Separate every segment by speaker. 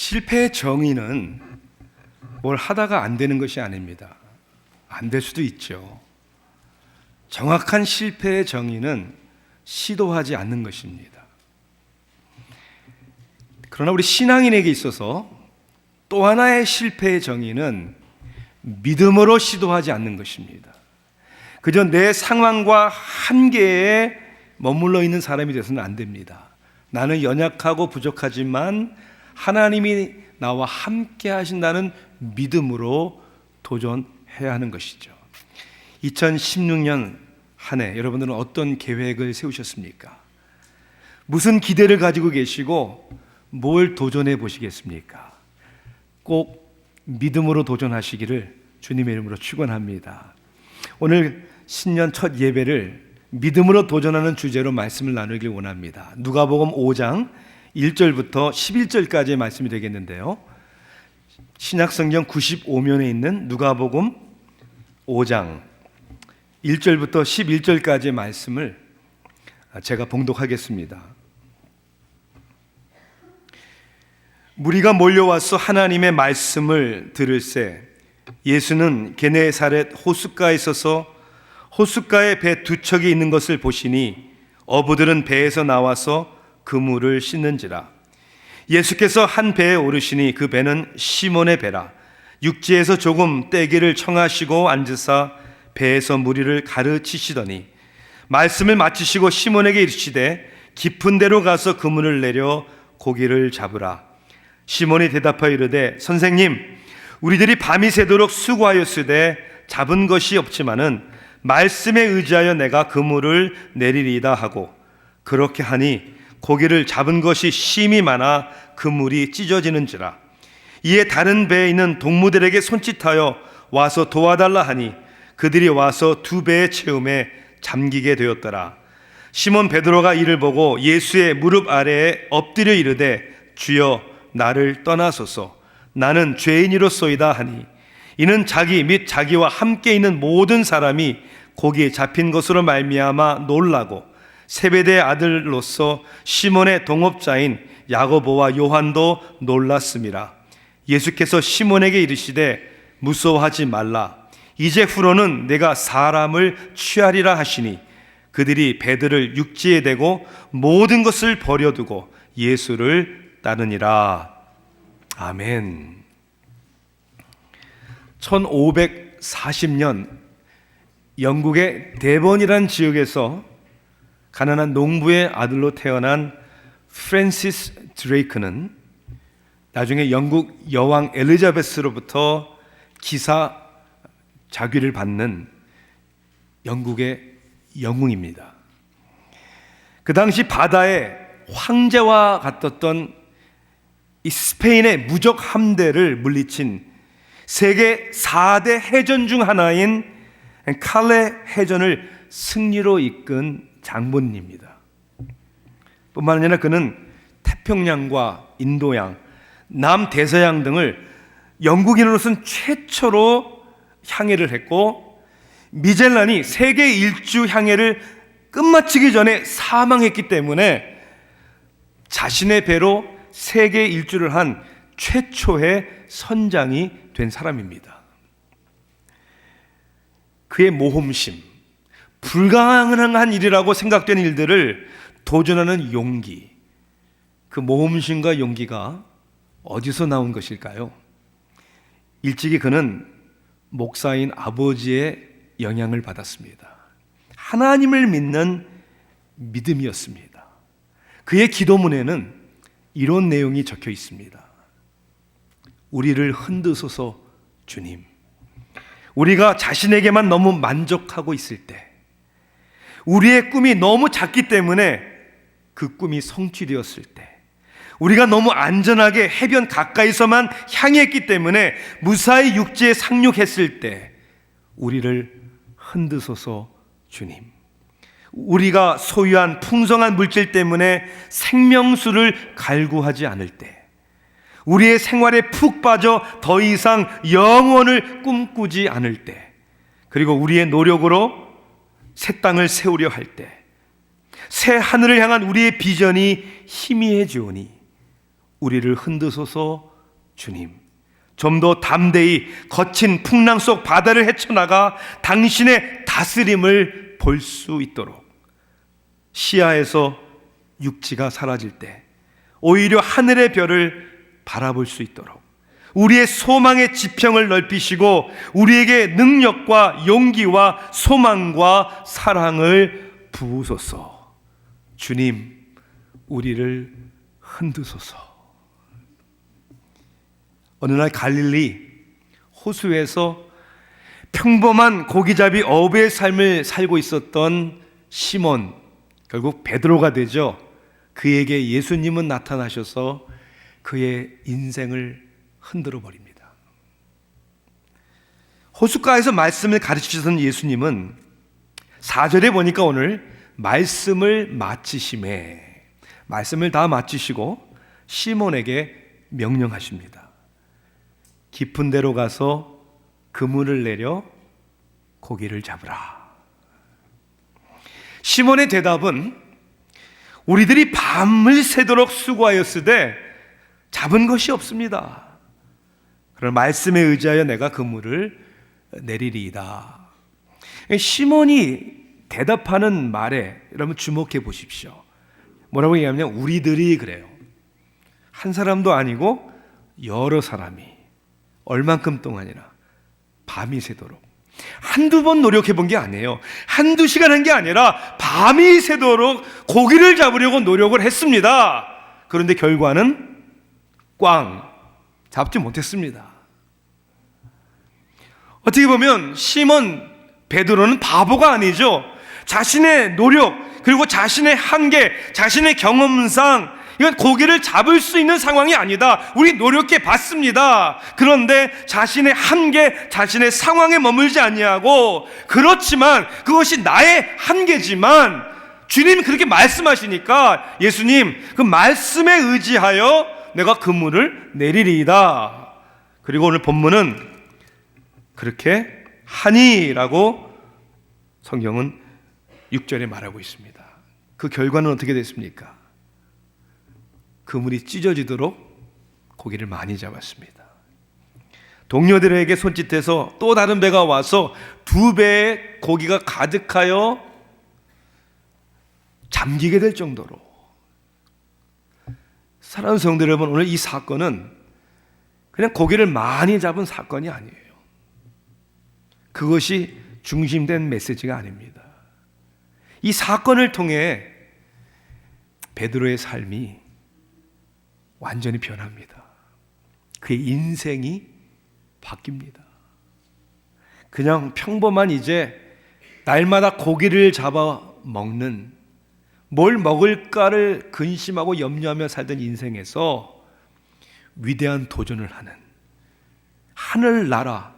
Speaker 1: 실패의 정의는 뭘 하다가 안 되는 것이 아닙니다. 안 될 수도 있죠. 정확한 실패의 정의는 시도하지 않는 것입니다. 그러나 우리 신앙인에게 있어서 또 하나의 실패의 정의는 믿음으로 시도하지 않는 것입니다. 그저 내 상황과 한계에 머물러 있는 사람이 되어서는 안 됩니다. 나는 연약하고 부족하지만 하나님이 나와 함께 하신다는 믿음으로 도전해야 하는 것이죠. 2016년 한 해 여러분들은 어떤 계획을 세우셨습니까? 무슨 기대를 가지고 계시고 뭘 도전해 보시겠습니까? 꼭 믿음으로 도전하시기를 주님의 이름으로 축원합니다. 오늘 신년 첫 예배를 믿음으로 도전하는 주제로 말씀을 나누길 원합니다. 누가복음 5장 1절부터 11절까지의 말씀이 되겠는데요. 신약성경 95면에 있는 누가복음 5장 1절부터 11절까지의 말씀을 제가 봉독하겠습니다. 무리가 몰려와서 하나님의 말씀을 들을새 예수는 게네사렛 호숫가에 서서 호숫가에 배 두 척이 있는 것을 보시니 어부들은 배에서 나와서 그물을 씻는지라. 예수께서 한 배에 오르시니 그 배는 시몬의 배라. 육지에서 조금 떼기를 청하시고 앉으사 배에서 무리를 가르치시더니 말씀을 마치시고 시몬에게 이르시되 깊은 데로 가서 그물을 내려 고기를 잡으라. 시몬이 대답하여 이르되 선생님, 우리들이 밤이 새도록 수고하였으되 잡은 것이 없지만은 말씀에 의지하여 내가 그물을 내리리이다 하고 그렇게 하니 고기를 잡은 것이 심히 많아 그물이 찢어지는지라. 이에 다른 배에 있는 동무들에게 손짓하여 와서 도와달라 하니 그들이 와서 두 배의 채움에 잠기게 되었더라. 시몬 베드로가 이를 보고 예수의 무릎 아래에 엎드려 이르되 주여 나를 떠나소서, 나는 죄인이로소이다 하니 이는 자기 및 자기와 함께 있는 모든 사람이 고기에 잡힌 것으로 말미암아 놀라고 세베대의 아들로서 시몬의 동업자인 야고보와 요한도 놀랐음이라. 예수께서 시몬에게 이르시되 무서워하지 말라. 이제후로는 내가 사람을 취하리라 하시니 그들이 배들을 육지에 대고 모든 것을 버려두고 예수를 따르니라. 아멘. 1540년 영국의 데번이라는 지역에서 가난한 농부의 아들로 태어난 프랜시스 드레이크는 나중에 영국 여왕 엘리자베스로부터 기사 자귀를 받는 영국의 영웅입니다. 그 당시 바다에 황제와 같았던 이 스페인의 무적 함대를 물리친 세계 4대 해전 중 하나인 칼레 해전을 승리로 이끈 장본인입니다. 뿐만 아니라 그는 태평양과 인도양, 남대서양 등을 영국인으로서는 최초로 향해를 했고 미젤란이 세계 일주 향해를 끝마치기 전에 사망했기 때문에 자신의 배로 세계 일주를 한 최초의 선장이 된 사람입니다. 그의 모험심, 불가능한 일이라고 생각된 일들을 도전하는 용기, 그 모험심과 용기가 어디서 나온 것일까요? 일찍이 그는 목사인 아버지의 영향을 받았습니다. 하나님을 믿는 믿음이었습니다. 그의 기도문에는 이런 내용이 적혀 있습니다. 우리를 흔드소서 주님. 우리가 자신에게만 너무 만족하고 있을 때, 우리의 꿈이 너무 작기 때문에 그 꿈이 성취되었을 때, 우리가 너무 안전하게 해변 가까이서만 향했기 때문에 무사히 육지에 상륙했을 때 우리를 흔드소서 주님. 우리가 소유한 풍성한 물질 때문에 생명수를 갈구하지 않을 때, 우리의 생활에 푹 빠져 더 이상 영원을 꿈꾸지 않을 때, 그리고 우리의 노력으로 새 땅을 세우려 할 때, 새 하늘을 향한 우리의 비전이 희미해지오니 우리를 흔드소서 주님, 좀 더 담대히 거친 풍랑 속 바다를 헤쳐나가 당신의 다스림을 볼 수 있도록, 시야에서 육지가 사라질 때 오히려 하늘의 별을 바라볼 수 있도록 우리의 소망의 지평을 넓히시고 우리에게 능력과 용기와 소망과 사랑을 부으소서. 주님, 우리를 흔드소서. 어느 날 갈릴리 호수에서 평범한 고기잡이 어부의 삶을 살고 있었던 시몬, 결국 베드로가 되죠. 그에게 예수님은 나타나셔서 그의 인생을 흔들어 버립니다. 호숫가에서 말씀을 가르치셨던 예수님은 4절에 보니까 오늘 말씀을 마치심에, 말씀을 다 마치시고 시몬에게 명령하십니다. 깊은 데로 가서 그물을 내려 고기를 잡으라. 시몬의 대답은 우리들이 밤을 새도록 수고하였으되 잡은 것이 없습니다. 그런 말씀에 의지하여 내가 그물을 내리리이다. 시몬이 대답하는 말에 여러분 주목해 보십시오. 뭐라고 얘기하냐면 우리들이 그래요. 한 사람도 아니고 여러 사람이 얼만큼 동안이나 밤이 새도록 한두 번 노력해 본 게 아니에요. 한두 시간 한 게 아니라 밤이 새도록 고기를 잡으려고 노력을 했습니다. 그런데 결과는 꽝, 잡지 못했습니다. 어떻게 보면 시몬 베드로는 바보가 아니죠. 자신의 노력, 그리고 자신의 한계, 자신의 경험상 이건 고기를 잡을 수 있는 상황이 아니다. 우리 노력해 봤습니다. 그런데 자신의 한계, 자신의 상황에 머물지 아니하고, 그렇지만 그것이 나의 한계지만 주님이 그렇게 말씀하시니까 예수님 그 말씀에 의지하여 내가 그물을 내리리이다. 그리고 오늘 본문은 그렇게 하니라고 성경은 6절에 말하고 있습니다. 그 결과는 어떻게 됐습니까? 그물이 찢어지도록 고기를 많이 잡았습니다. 동료들에게 손짓해서 또 다른 배가 와서 2배의 고기가 가득하여 잠기게 될 정도로. 사랑하는 성도 여러분, 오늘 이 사건은 그냥 고기를 많이 잡은 사건이 아니에요. 그것이 중심된 메시지가 아닙니다. 이 사건을 통해 베드로의 삶이 완전히 변합니다. 그의 인생이 바뀝니다. 그냥 평범한 이제 날마다 고기를 잡아 먹는, 뭘 먹을까를 근심하고 염려하며 살던 인생에서 위대한 도전을 하는, 하늘나라,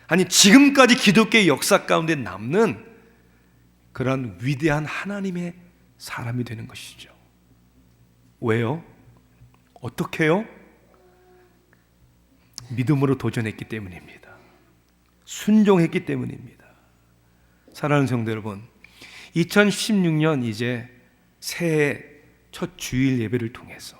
Speaker 1: 아니 지금까지 기독교의 역사 가운데 남는 그런 위대한 하나님의 사람이 되는 것이죠. 왜요? 어떻게요? 믿음으로 도전했기 때문입니다. 순종했기 때문입니다. 사랑하는 성도 여러분, 2016년 이제 새해 첫 주일 예배를 통해서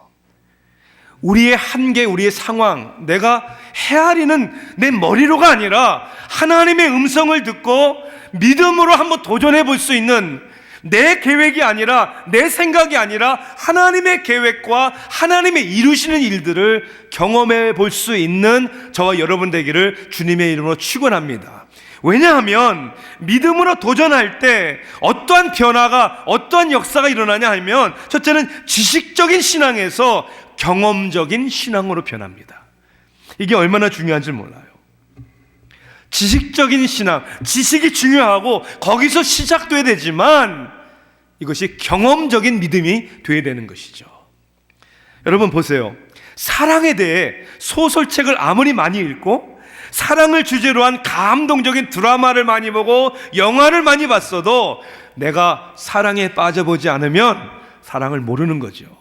Speaker 1: 우리의 한계, 우리의 상황, 내가 헤아리는 내 머리로가 아니라 하나님의 음성을 듣고 믿음으로 한번 도전해 볼 수 있는, 내 계획이 아니라, 내 생각이 아니라 하나님의 계획과 하나님의 이루시는 일들을 경험해 볼 수 있는 저와 여러분 되기를 주님의 이름으로 축원합니다. 왜냐하면 믿음으로 도전할 때 어떠한 변화가, 어떠한 역사가 일어나냐 하면, 첫째는 지식적인 신앙에서 경험적인 신앙으로 변합니다. 이게 얼마나 중요한지 몰라요. 지식적인 신앙, 지식이 중요하고 거기서 시작돼야 되지만 이것이 경험적인 믿음이 돼야 되는 것이죠. 여러분 보세요. 사랑에 대해 소설책을 아무리 많이 읽고 사랑을 주제로 한 감동적인 드라마를 많이 보고 영화를 많이 봤어도 내가 사랑에 빠져보지 않으면 사랑을 모르는 거죠.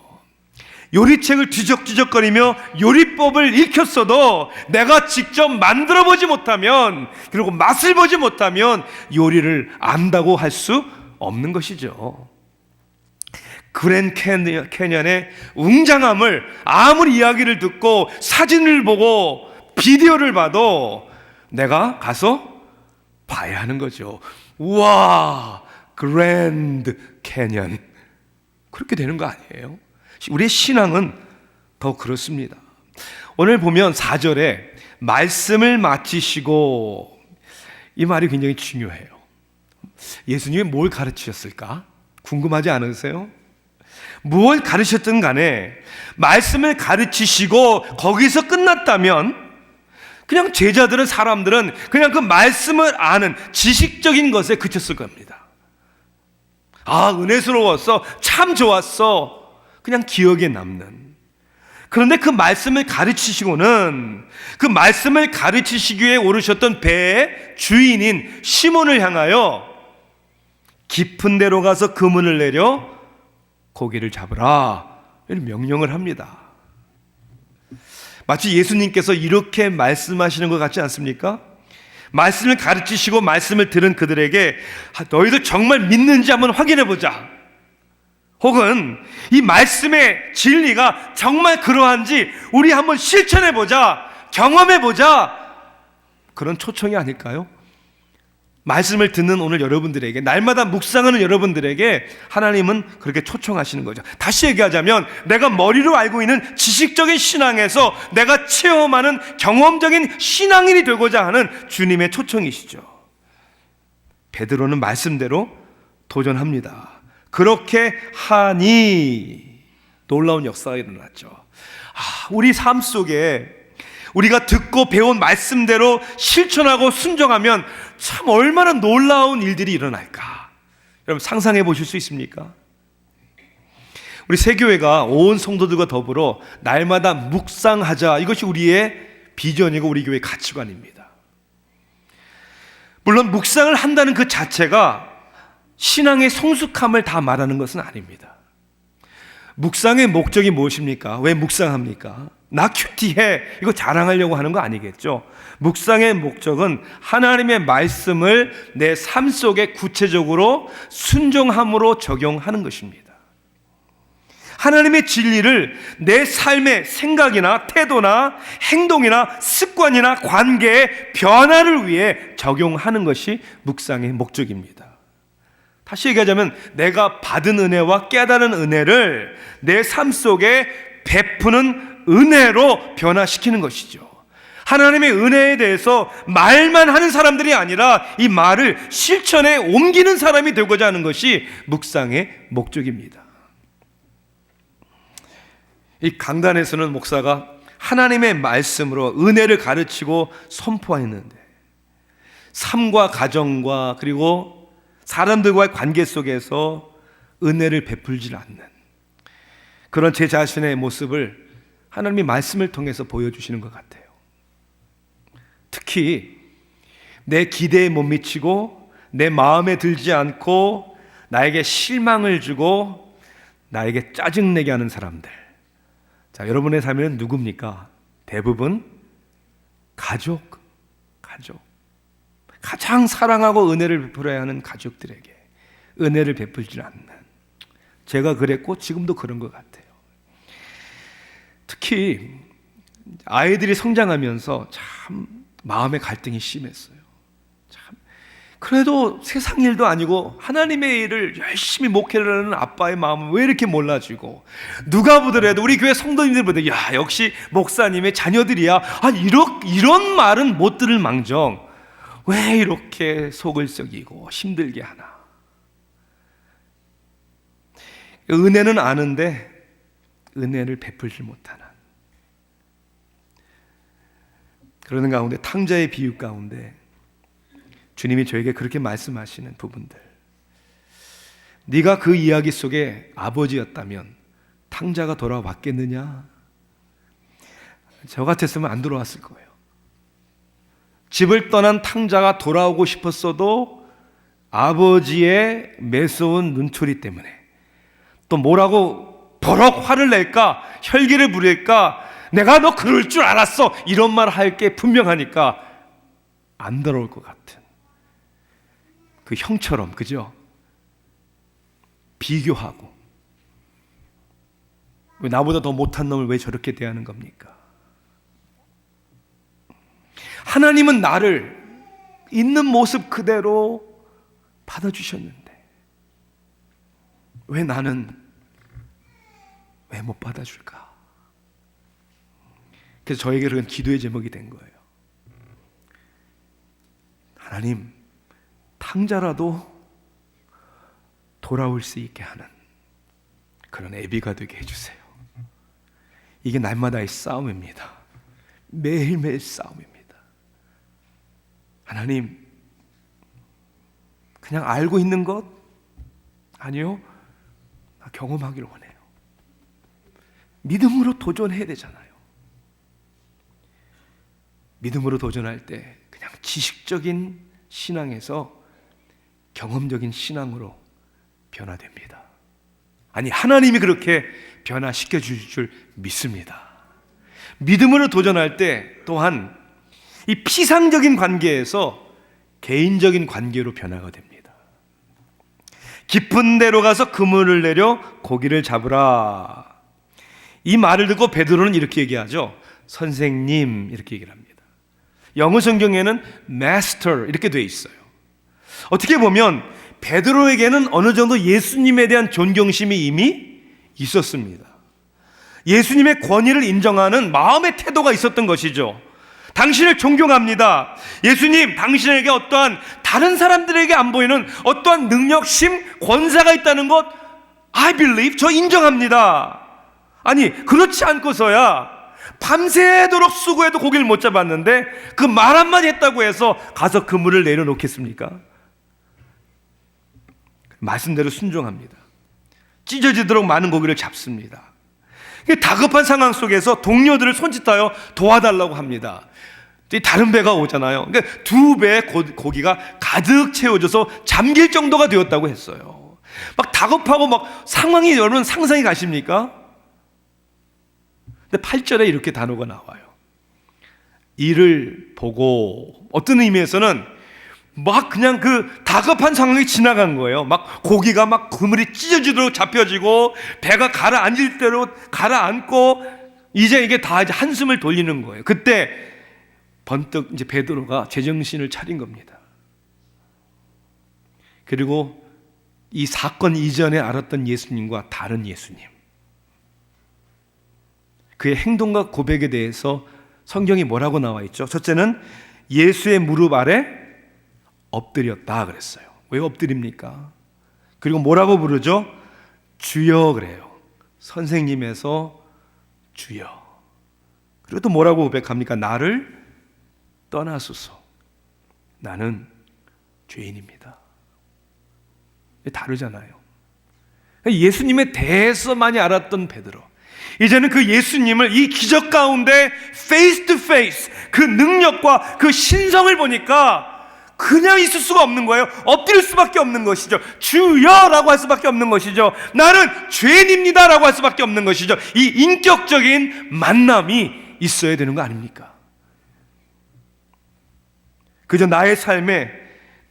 Speaker 1: 요리책을 뒤적뒤적거리며 요리법을 익혔어도 내가 직접 만들어보지 못하면, 그리고 맛을 보지 못하면 요리를 안다고 할 수 없는 것이죠. 그랜 캐년의 웅장함을 아무리 이야기를 듣고 사진을 보고 비디오를 봐도 내가 가서 봐야 하는 거죠. 우와, 그랜드 캐년. 그렇게 되는 거 아니에요? 우리의 신앙은 더 그렇습니다. 오늘 보면 4절에 말씀을 마치시고, 이 말이 굉장히 중요해요. 예수님이 뭘 가르치셨을까? 궁금하지 않으세요? 무엇 가르쳤든 간에 말씀을 가르치시고 거기서 끝났다면 그냥 제자들은, 사람들은 그냥 그 말씀을 아는 지식적인 것에 그쳤을 겁니다. 아, 은혜스러웠어, 참 좋았어, 그냥 기억에 남는. 그런데 그 말씀을 가르치시고는 그 말씀을 가르치시기 위해 오르셨던 배의 주인인 시몬을 향하여 깊은 데로 가서 그물을 내려 고기를 잡으라, 이런 명령을 합니다. 마치 예수님께서 이렇게 말씀하시는 것 같지 않습니까? 말씀을 가르치시고 말씀을 들은 그들에게 너희들 정말 믿는지 한번 확인해 보자, 혹은 이 말씀의 진리가 정말 그러한지 우리 한번 실천해 보자, 경험해 보자, 그런 초청이 아닐까요? 말씀을 듣는 오늘 여러분들에게, 날마다 묵상하는 여러분들에게 하나님은 그렇게 초청하시는 거죠. 다시 얘기하자면 내가 머리로 알고 있는 지식적인 신앙에서 내가 체험하는 경험적인 신앙인이 되고자 하는 주님의 초청이시죠. 베드로는 말씀대로 도전합니다. 그렇게 하니 놀라운 역사가 일어났죠. 우리 삶 속에 우리가 듣고 배운 말씀대로 실천하고 순종하면 참 얼마나 놀라운 일들이 일어날까. 여러분 상상해 보실 수 있습니까? 우리 새교회가 온 성도들과 더불어 날마다 묵상하자, 이것이 우리의 비전이고 우리 교회의 가치관입니다. 물론 묵상을 한다는 그 자체가 신앙의 성숙함을 다 말하는 것은 아닙니다. 묵상의 목적이 무엇입니까? 왜 묵상합니까? 나 큐티해, 이거 자랑하려고 하는 거 아니겠죠? 묵상의 목적은 하나님의 말씀을 내 삶 속에 구체적으로 순종함으로 적용하는 것입니다. 하나님의 진리를 내 삶의 생각이나 태도나 행동이나 습관이나 관계의 변화를 위해 적용하는 것이 묵상의 목적입니다. 다시 얘기하자면 내가 받은 은혜와 깨달은 은혜를 내 삶 속에 베푸는 은혜로 변화시키는 것이죠. 하나님의 은혜에 대해서 말만 하는 사람들이 아니라 이 말을 실천에 옮기는 사람이 되고자 하는 것이 묵상의 목적입니다. 이 강단에서는 목사가 하나님의 말씀으로 은혜를 가르치고 선포했는데, 삶과 가정과 그리고 사람들과의 관계 속에서 은혜를 베풀지 않는 그런 제 자신의 모습을 하나님의 말씀을 통해서 보여주시는 것 같아요. 특히 내 기대에 못 미치고 내 마음에 들지 않고 나에게 실망을 주고 나에게 짜증내게 하는 사람들, 자, 여러분의 삶에는 누굽니까? 대부분 가족. 가장 사랑하고 은혜를 베풀어야 하는 가족들에게 은혜를 베풀지 않는, 제가 그랬고 지금도 그런 것 같아요. 특히 아이들이 성장하면서 참 마음의 갈등이 심했어요. 참 그래도 세상 일도 아니고 하나님의 일을 열심히 목회를 하는 아빠의 마음은 왜 이렇게 몰라지고, 누가 보더라도 우리 교회 성도님들 보더라도 야, 역시 목사님의 자녀들이야, 아니 이런 말은 못 들을 망정 왜 이렇게 속을 썩이고 힘들게 하나. 은혜는 아는데 은혜를 베풀지 못하는, 그러는 가운데 탕자의 비유 가운데 주님이 저에게 그렇게 말씀하시는 부분들, 네가 그 이야기 속에 아버지였다면 탕자가 돌아왔겠느냐? 저 같았으면 안 돌아왔을 거예요. 집을 떠난 탕자가 돌아오고 싶었어도 아버지의 매서운 눈초리 때문에, 또 뭐라고 버럭 화를 낼까, 혈기를 부릴까, 내가 너 그럴 줄 알았어, 이런 말 할 게 분명하니까 안 돌아올 것 같은 그 형처럼, 그죠? 비교하고 왜 나보다 더 못한 놈을 왜 저렇게 대하는 겁니까? 하나님은 나를 있는 모습 그대로 받아주셨는데 왜 나는 왜 못 받아줄까? 그래서 저에게 그런 기도의 제목이 된 거예요. 하나님, 탕자라도 돌아올 수 있게 하는 그런 애비가 되게 해주세요. 이게 날마다의 싸움입니다. 매일매일 싸움입니다. 하나님, 그냥 알고 있는 것? 아니요, 나 경험하기를 원해요. 믿음으로 도전해야 되잖아요. 믿음으로 도전할 때 그냥 지식적인 신앙에서 경험적인 신앙으로 변화됩니다. 아니, 하나님이 그렇게 변화시켜 주실 줄 믿습니다. 믿음으로 도전할 때 또한 이 피상적인 관계에서 개인적인 관계로 변화가 됩니다. 깊은 데로 가서 그물을 내려 고기를 잡으라. 이 말을 듣고 베드로는 이렇게 얘기하죠. 선생님, 이렇게 얘기를 합니다. 영어 성경에는 master 이렇게 돼 있어요. 어떻게 보면 베드로에게는 어느 정도 예수님에 대한 존경심이 이미 있었습니다. 예수님의 권위를 인정하는 마음의 태도가 있었던 것이죠. 당신을 존경합니다. 예수님, 당신에게 어떠한 다른 사람들에게 안 보이는 어떠한 능력심, 권세가 있다는 것 I believe, 저 인정합니다. 아니, 그렇지 않고서야 밤새도록 수고해도 고기를 못 잡았는데 그 말 한마디 했다고 해서 가서 그물을 내려놓겠습니까? 말씀대로 순종합니다. 찢어지도록 많은 고기를 잡습니다. 다급한 상황 속에서 동료들을 손짓하여 도와달라고 합니다. 다른 배가 오잖아요. 그러니까 2배의 고기가 가득 채워져서 잠길 정도가 되었다고 했어요. 막 다급하고 막 상황이 여러분 상상이 가십니까? 근데 8절에 이렇게 단어가 나와요. 이를 보고, 어떤 의미에서는 막 그냥 그 다급한 상황이 지나간 거예요. 막 고기가 막 그물이 찢어지도록 잡혀지고 배가 가라앉을 대로 가라앉고 이제 이게 다 이제 한숨을 돌리는 거예요. 그때 번뜩 이제 베드로가 제정신을 차린 겁니다. 그리고 이 사건 이전에 알았던 예수님과 다른 예수님, 그의 행동과 고백에 대해서 성경이 뭐라고 나와 있죠? 첫째는 예수의 무릎 아래 엎드렸다 그랬어요. 왜 엎드립니까? 그리고 뭐라고 부르죠? 주여 그래요. 선생님에서 주여. 그리고 또 뭐라고 고백합니까? 나를 떠나소서. 나는 죄인입니다. 다르잖아요. 예수님에 대해서 많이 알았던 베드로, 이제는 그 예수님을 이 기적 가운데 face to face, 그 능력과 그 신성을 보니까 그냥 있을 수가 없는 거예요. 엎드릴 수밖에 없는 것이죠. 주여라고 할 수밖에 없는 것이죠. 나는 죄인입니다라고 할 수밖에 없는 것이죠. 이 인격적인 만남이 있어야 되는 거 아닙니까? 그저 나의 삶에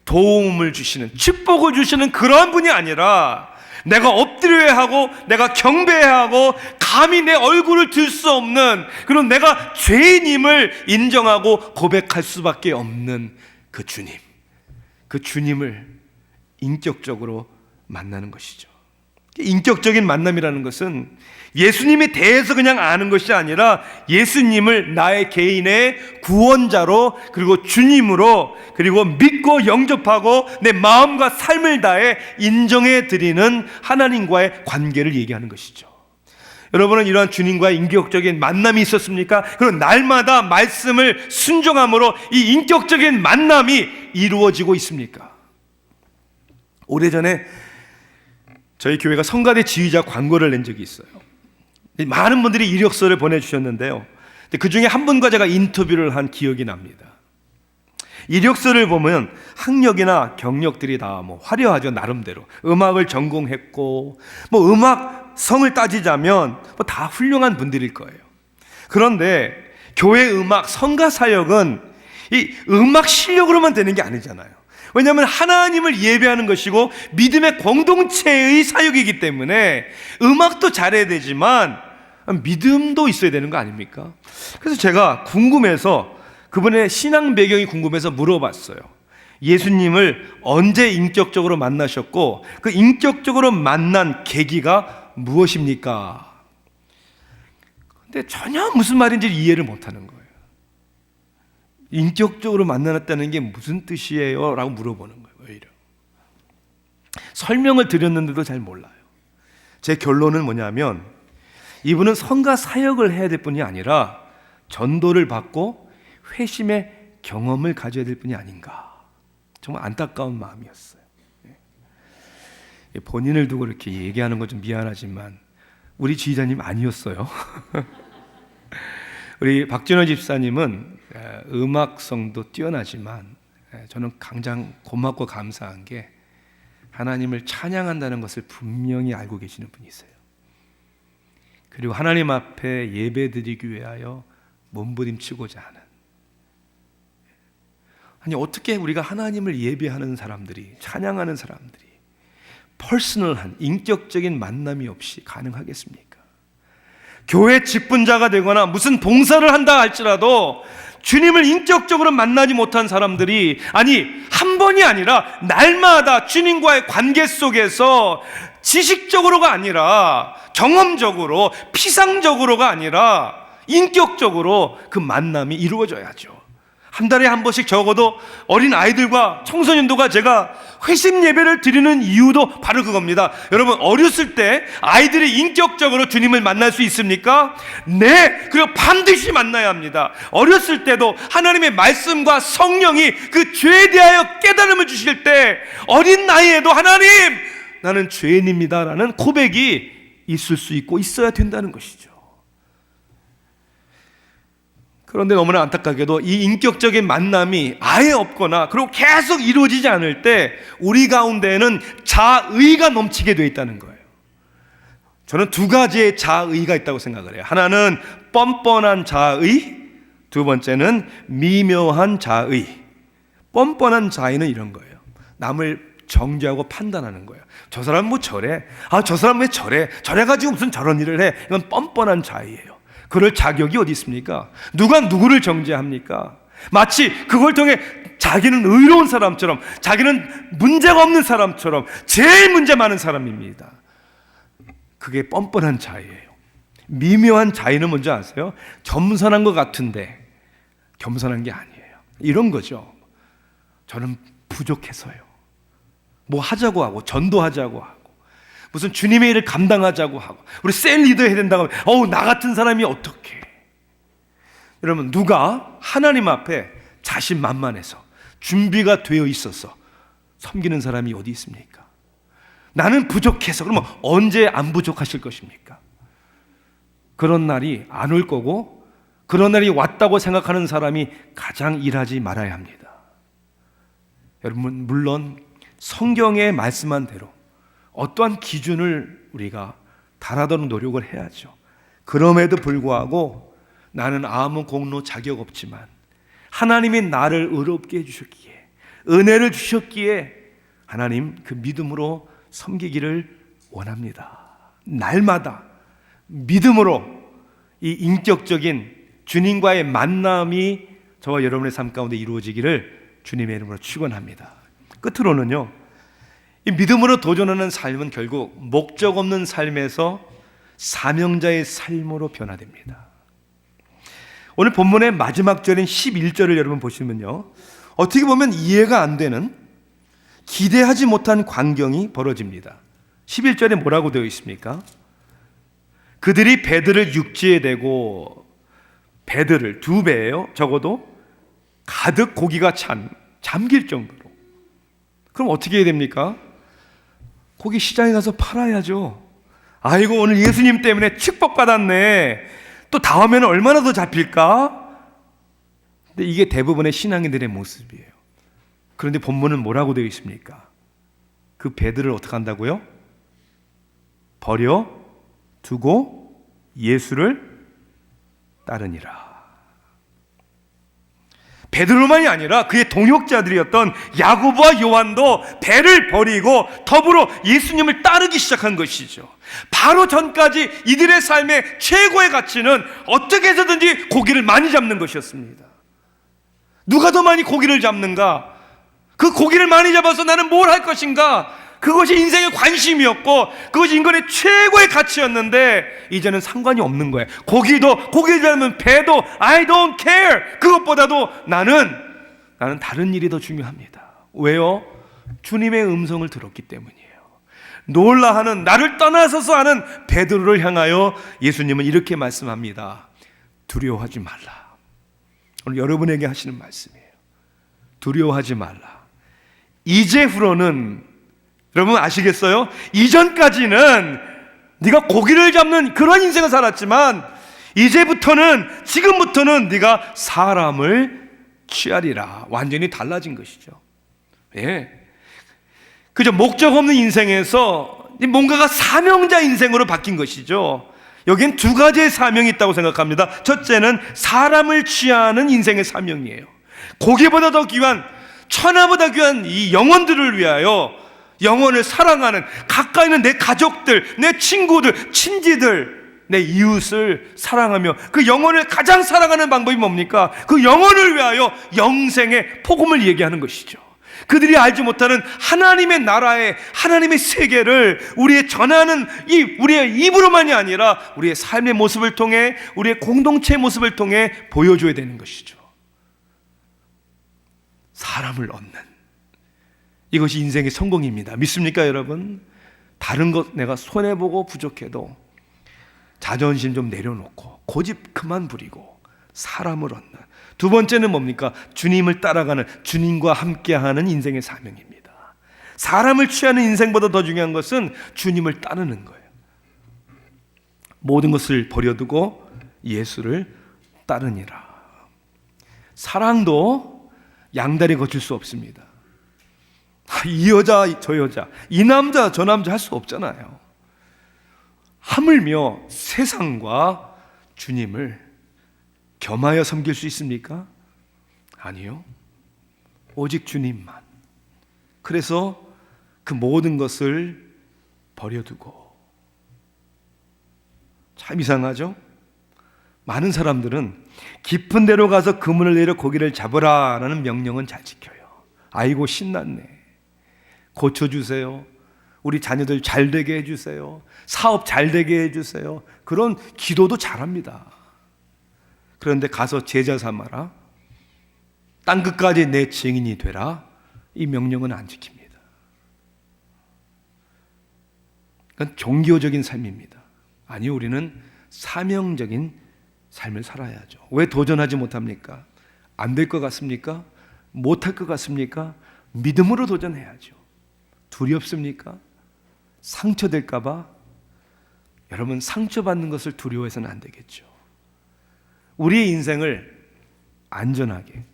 Speaker 1: 도움을 주시는, 축복을 주시는 그런 분이 아니라 내가 엎드려야 하고 내가 경배해야 하고 감히 내 얼굴을 들 수 없는 그런 내가 죄인임을 인정하고 고백할 수밖에 없는 그 주님, 그 주님을 인격적으로 만나는 것이죠. 인격적인 만남이라는 것은 예수님에 대해서 그냥 아는 것이 아니라 예수님을 나의 개인의 구원자로, 그리고 주님으로, 그리고 믿고 영접하고 내 마음과 삶을 다해 인정해 드리는 하나님과의 관계를 얘기하는 것이죠. 여러분은 이러한 주님과의 인격적인 만남이 있었습니까? 그리고 날마다 말씀을 순종함으로 이 인격적인 만남이 이루어지고 있습니까? 오래전에 저희 교회가 성가대 지휘자 광고를 낸 적이 있어요. 많은 분들이 이력서를 보내주셨는데요, 그 중에 한 분과 제가 인터뷰를 한 기억이 납니다. 이력서를 보면 학력이나 경력들이 다 뭐 화려하죠. 나름대로 음악을 전공했고 뭐 음악 성을 따지자면 뭐 다 훌륭한 분들일 거예요. 그런데 교회 음악 성가 사역은 이 음악 실력으로만 되는 게 아니잖아요. 왜냐하면 하나님을 예배하는 것이고 믿음의 공동체의 사역이기 때문에 음악도 잘해야 되지만 믿음도 있어야 되는 거 아닙니까? 그래서 제가 궁금해서 그분의 신앙 배경이 궁금해서 물어봤어요. 예수님을 언제 인격적으로 만나셨고 그 인격적으로 만난 계기가 무엇입니까? 근데 전혀 무슨 말인지 이해를 못하는 거예요. 인격적으로 만났다는 게 무슨 뜻이에요? 라고 물어보는 거예요. 오히려 설명을 드렸는데도 잘 몰라요. 제 결론은 뭐냐면 이분은 선과 사역을 해야 될 뿐이 아니라 전도를 받고 회심의 경험을 가져야 될 뿐이 아닌가. 정말 안타까운 마음이었어요. 본인을 두고 이렇게 얘기하는 건 좀 미안하지만 우리 지휘자님 아니었어요. 우리 박진호 집사님은 음악성도 뛰어나지만 저는 가장 고맙고 감사한 게 하나님을 찬양한다는 것을 분명히 알고 계시는 분이세요. 그리고 하나님 앞에 예배드리기 위하여 몸부림치고자 하는, 아니 어떻게 우리가 하나님을 예배하는 사람들이, 찬양하는 사람들이 퍼스널한 인격적인 만남이 없이 가능하겠습니까? 교회 직분자가 되거나 무슨 봉사를 한다 할지라도 주님을 인격적으로 만나지 못한 사람들이, 아니 한 번이 아니라 날마다 주님과의 관계 속에서 지식적으로가 아니라 경험적으로, 피상적으로가 아니라 인격적으로 그 만남이 이루어져야죠. 한 달에 한 번씩 적어도 어린 아이들과 청소년도가 제가 회심 예배를 드리는 이유도 바로 그겁니다. 여러분, 어렸을 때 아이들이 인격적으로 주님을 만날 수 있습니까? 네, 그리고 반드시 만나야 합니다. 어렸을 때도 하나님의 말씀과 성령이 그 죄에 대하여 깨달음을 주실 때 어린 나이에도 하나님, 나는 죄인입니다 라는 고백이 있을 수 있고 있어야 된다는 것이죠. 그런데 너무나 안타깝게도 이 인격적인 만남이 아예 없거나 그리고 계속 이루어지지 않을 때 우리 가운데에는 자의가 넘치게 되어 있다는 거예요. 저는 두 가지의 자의가 있다고 생각을 해요. 하나는 뻔뻔한 자의, 두 번째는 미묘한 자의. 뻔뻔한 자의는 이런 거예요. 남을 정죄하고 판단하는 거예요. 저 사람 뭐 저래? 저 사람 왜 저래? 저래가지고 무슨 저런 일을 해? 이건 뻔뻔한 자의예요. 그럴 자격이 어디 있습니까? 누가 누구를 정죄합니까? 마치 그걸 통해 자기는 의로운 사람처럼, 자기는 문제가 없는 사람처럼 제일 문제 많은 사람입니다. 그게 뻔뻔한 자의예요. 미묘한 자의는 뭔지 아세요? 겸손한 것 같은데 겸손한 게 아니에요. 이런 거죠. 저는 부족해서요. 뭐 하자고 하고 전도하자고 하고 무슨 주님의 일을 감당하자고 하고 우리 셀 리더 해야 된다고 하면 나 같은 사람이 어떻게. 여러분, 누가 하나님 앞에 자신만만해서 준비가 되어 있어서 섬기는 사람이 어디 있습니까? 나는 부족해서. 그러면 언제 안 부족하실 것입니까? 그런 날이 안 올 거고, 그런 날이 왔다고 생각하는 사람이 가장 일하지 말아야 합니다. 여러분, 물론 성경에 말씀한 대로 어떠한 기준을 우리가 달아도록 노력을 해야죠. 그럼에도 불구하고 나는 아무 공로 자격 없지만 하나님이 나를 의롭게 해주셨기에, 은혜를 주셨기에 하나님 그 믿음으로 섬기기를 원합니다. 날마다 믿음으로 이 인격적인 주님과의 만남이 저와 여러분의 삶 가운데 이루어지기를 주님의 이름으로 축원합니다. 끝으로는요, 이 믿음으로 도전하는 삶은 결국 목적 없는 삶에서 사명자의 삶으로 변화됩니다. 오늘 본문의 마지막 절인 11절을 여러분 보시면요, 어떻게 보면 이해가 안 되는, 기대하지 못한 광경이 벌어집니다. 11절에 뭐라고 되어 있습니까? 그들이 배들을 육지에 대고, 배들을 두 배예요. 적어도 가득 고기가 잠길 정도로. 그럼 어떻게 해야 됩니까? 고기 시장에 가서 팔아야죠. 아이고, 오늘 예수님 때문에 축복받았네. 또 다음에는 얼마나 더 잡힐까? 근데 이게 대부분의 신앙인들의 모습이에요. 그런데 본문은 뭐라고 되어 있습니까? 그 배들을 어떻게 한다고요? 버려 두고 예수를 따르니라. 베드로만이 아니라 그의 동역자들이었던 야고보와 요한도 배를 버리고 더불어 예수님을 따르기 시작한 것이죠. 바로 전까지 이들의 삶의 최고의 가치는 어떻게 해서든지 고기를 많이 잡는 것이었습니다. 누가 더 많이 고기를 잡는가? 그 고기를 많이 잡아서 나는 뭘 할 것인가? 그것이 인생의 관심이었고 그것이 인간의 최고의 가치였는데 이제는 상관이 없는 거예요. 고기를 잡으면 배도 I don't care. 그것보다도 나는 다른 일이 더 중요합니다. 왜요? 주님의 음성을 들었기 때문이에요. 놀라하는 나를 떠나서서 하는 베드로를 향하여 예수님은 이렇게 말씀합니다. 두려워하지 말라. 오늘 여러분에게 하시는 말씀이에요. 두려워하지 말라. 이제후로는 여러분 아시겠어요? 이전까지는 네가 고기를 잡는 그런 인생을 살았지만 지금부터는 네가 사람을 취하리라. 완전히 달라진 것이죠. 예. 그저 목적 없는 인생에서 뭔가가 사명자 인생으로 바뀐 것이죠. 여기엔 두 가지의 사명이 있다고 생각합니다. 첫째는 사람을 취하는 인생의 사명이에요. 고기보다 더 귀한, 천하보다 귀한 이 영혼들을 위하여 영혼을 사랑하는, 가까이 있는 내 가족들, 내 친구들, 친지들, 내 이웃을 사랑하며 그 영혼을 가장 사랑하는 방법이 뭡니까? 그 영혼을 위하여 영생의 복음을 얘기하는 것이죠. 그들이 알지 못하는 하나님의 나라의, 하나님의 세계를 우리의 전하는 우리의 입으로만이 아니라 우리의 삶의 모습을 통해, 우리의 공동체의 모습을 통해 보여줘야 되는 것이죠. 사람을 얻는, 이것이 인생의 성공입니다. 믿습니까 여러분? 다른 것 내가 손해보고 부족해도 자존심 좀 내려놓고 고집 그만 부리고 사람을 얻는, 두 번째는 뭡니까? 주님을 따라가는, 주님과 함께하는 인생의 사명입니다. 사람을 취하는 인생보다 더 중요한 것은 주님을 따르는 거예요. 모든 것을 버려두고 예수를 따르니라. 사랑도 양다리 거칠 수 없습니다. 이 여자 저 여자, 이 남자 저 남자 할 수 없잖아요. 하물며 세상과 주님을 겸하여 섬길 수 있습니까? 아니요. 오직 주님만. 그래서 그 모든 것을 버려두고. 참 이상하죠? 많은 사람들은 깊은 데로 가서 그물을 내려 고기를 잡으라 라는 명령은 잘 지켜요. 아이고 신났네. 고쳐주세요. 우리 자녀들 잘 되게 해주세요. 사업 잘 되게 해주세요. 그런 기도도 잘합니다. 그런데 가서 제자 삼아라, 땅끝까지 내 증인이 되라, 이 명령은 안 지킵니다. 그건 종교적인 삶입니다. 아니, 우리는 사명적인 삶을 살아야죠. 왜 도전하지 못합니까? 안 될 것 같습니까? 못할 것 같습니까? 믿음으로 도전해야죠. 두렵습니까? 상처될까 봐? 여러분, 상처받는 것을 두려워해서는 안 되겠죠. 우리의 인생을 안전하게,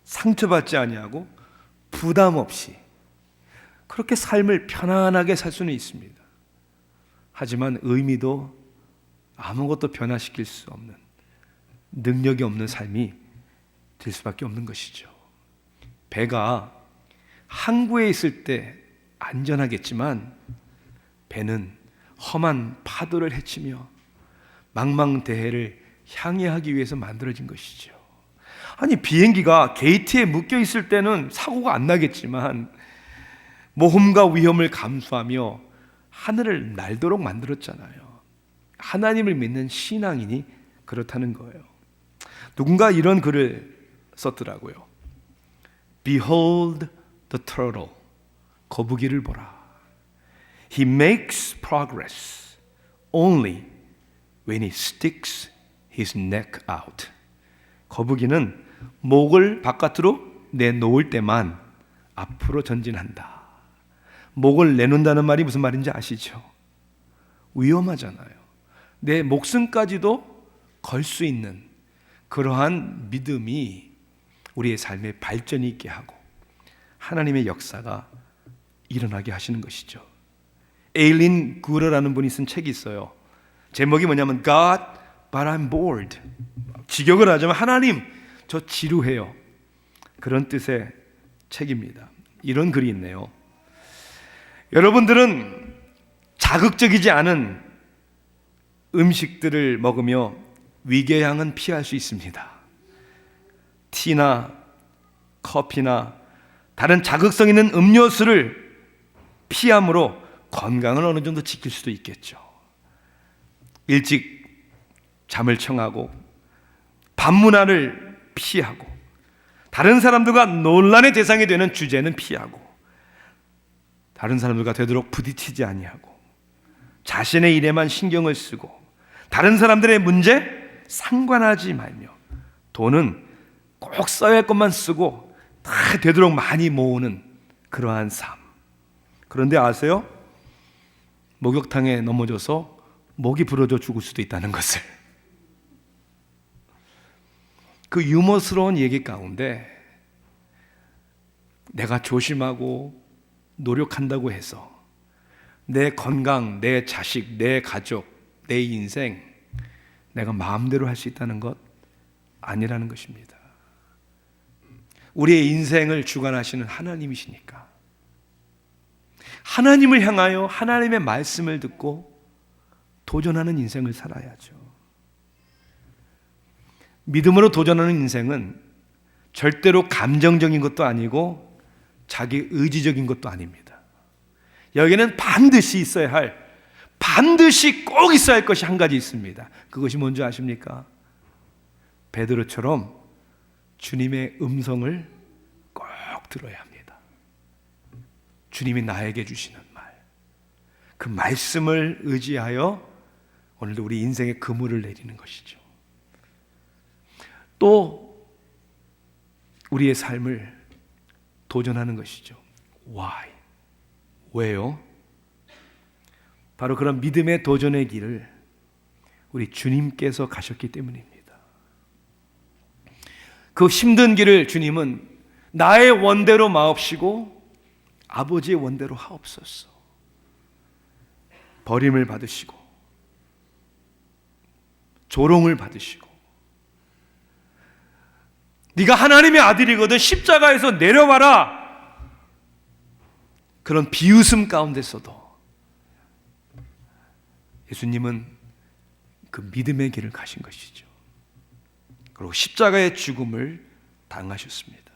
Speaker 1: 상처받지 아니하고 부담 없이 그렇게 삶을 편안하게 살 수는 있습니다. 하지만 의미도 아무것도 변화시킬 수 없는, 능력이 없는 삶이 될 수밖에 없는 것이죠. 배가 항구에 있을 때 안전하겠지만 배는 험한 파도를 헤치며 망망대해를 향해하기 위해서 만들어진 것이죠. 아니, 비행기가 게이트에 묶여 있을 때는 사고가 안 나겠지만 모험과 위험을 감수하며 하늘을 날도록 만들었잖아요. 하나님을 믿는 신앙인이 그렇다는 거예요. 누군가 이런 글을 썼더라고요. Behold the turtle. 거북이를 보라. He makes progress only when he sticks his neck out. 거북이는 목을 바깥으로 내놓을 때만 앞으로 전진한다. 목을 내놓는다는 말이 무슨 말인지 아시죠? 위험하잖아요. 내 목숨까지도 걸 수 있는 그러한 믿음이 우리의 삶에 발전이 있게 하고 하나님의 역사가 일어나게 하시는 것이죠. 에일린 구러라는 분이 쓴 책이 있어요. 제목이 뭐냐면 God, but I'm bored. 직역을 하자면 하나님, 저 지루해요. 그런 뜻의 책입니다. 이런 글이 있네요. 여러분들은 자극적이지 않은 음식들을 먹으며 위궤양은 피할 수 있습니다. 티나 커피나 다른 자극성 있는 음료수를 피함으로 건강을 어느 정도 지킬 수도 있겠죠. 일찍 잠을 청하고 밤문화를 피하고 다른 사람들과 논란의 대상이 되는 주제는 피하고 다른 사람들과 되도록 부딪히지 아니하고 자신의 일에만 신경을 쓰고 다른 사람들의 문제 상관하지 말며 돈은 꼭 써야 할 것만 쓰고 다 되도록 많이 모으는 그러한 삶. 그런데 아세요? 목욕탕에 넘어져서 목이 부러져 죽을 수도 있다는 것을. 그 유머스러운 얘기 가운데 내가 조심하고 노력한다고 해서 내 건강, 내 자식, 내 가족, 내 인생 내가 마음대로 할 수 있다는 것 아니라는 것입니다. 우리의 인생을 주관하시는 하나님이시니까 하나님을 향하여 하나님의 말씀을 듣고 도전하는 인생을 살아야죠. 믿음으로 도전하는 인생은 절대로 감정적인 것도 아니고 자기 의지적인 것도 아닙니다. 여기에는 반드시 있어야 할, 반드시 꼭 있어야 할 것이 한 가지 있습니다. 그것이 뭔지 아십니까? 베드로처럼 주님의 음성을 꼭 들어야 합니다. 주님이 나에게 주시는 말, 그 말씀을 의지하여 오늘도 우리 인생의 그물을 내리는 것이죠. 또 우리의 삶을 도전하는 것이죠. Why? 왜요? 바로 그런 믿음의 도전의 길을 우리 주님께서 가셨기 때문입니다. 그 힘든 길을 주님은 나의 원대로 마옵시고 아버지의 원대로 하옵소서. 버림을 받으시고 조롱을 받으시고 네가 하나님의 아들이거든 십자가에서 내려와라, 그런 비웃음 가운데서도 예수님은 그 믿음의 길을 가신 것이죠. 그리고 십자가의 죽음을 당하셨습니다.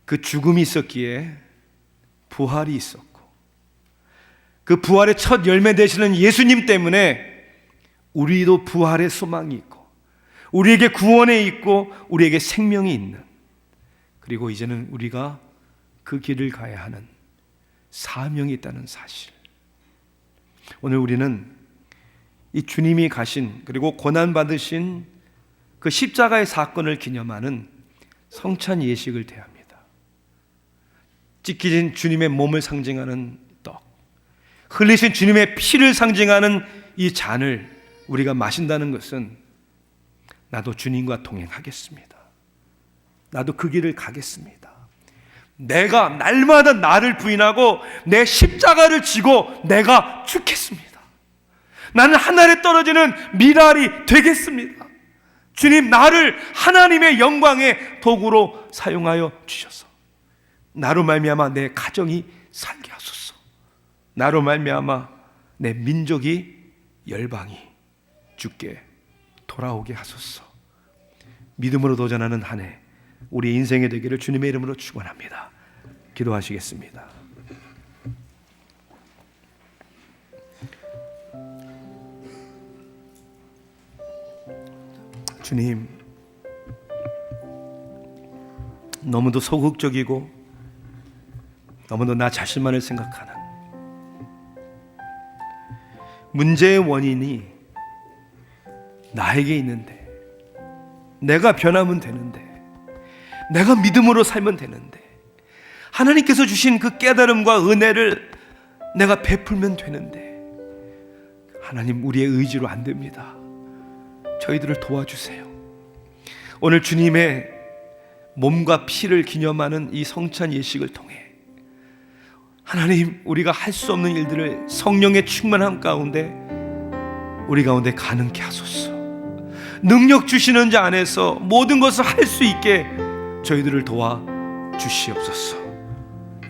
Speaker 1: 그 죽음이 있었기에 부활이 있었고 그 부활의 첫 열매 되시는 예수님 때문에 우리도 부활의 소망이 있고 우리에게 구원에 있고 우리에게 생명이 있는, 그리고 이제는 우리가 그 길을 가야 하는 사명이 있다는 사실. 오늘 우리는 이 주님이 가신 그리고 고난받으신 그 십자가의 사건을 기념하는 성찬 예식을 대합니다. 찢기진 주님의 몸을 상징하는 떡, 흘리신 주님의 피를 상징하는 이 잔을 우리가 마신다는 것은 나도 주님과 동행하겠습니다. 나도 그 길을 가겠습니다. 내가 날마다 나를 부인하고 내 십자가를 지고 내가 죽겠습니다. 나는 하늘에 떨어지는 미랄이 되겠습니다. 주님, 나를 하나님의 영광의 도구로 사용하여 주셔서 나로 말미암아 내 가정이 살게 하소서. 나로 말미암아 내 민족이 열방이 주께 돌아오게 하소서. 믿음으로 도전하는 한 해 우리 인생의 되기를 주님의 이름으로 축원합니다. 기도하시겠습니다. 주님, 너무도 소극적이고 너무도 나 자신만을 생각하는 문제의 원인이 나에게 있는데, 내가 변하면 되는데, 내가 믿음으로 살면 되는데, 하나님께서 주신 그 깨달음과 은혜를 내가 베풀면 되는데, 하나님, 우리의 의지로 안 됩니다. 저희들을 도와주세요. 오늘 주님의 몸과 피를 기념하는 이 성찬 예식을 통해 하나님, 우리가 할 수 없는 일들을 성령의 충만함 가운데 우리 가운데 가능케 하소서. 능력 주시는 자 안에서 모든 것을 할 수 있게 저희들을 도와 주시옵소서.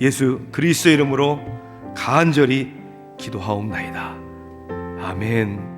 Speaker 1: 예수 그리스도의 이름으로 간절히 기도하옵나이다. 아멘.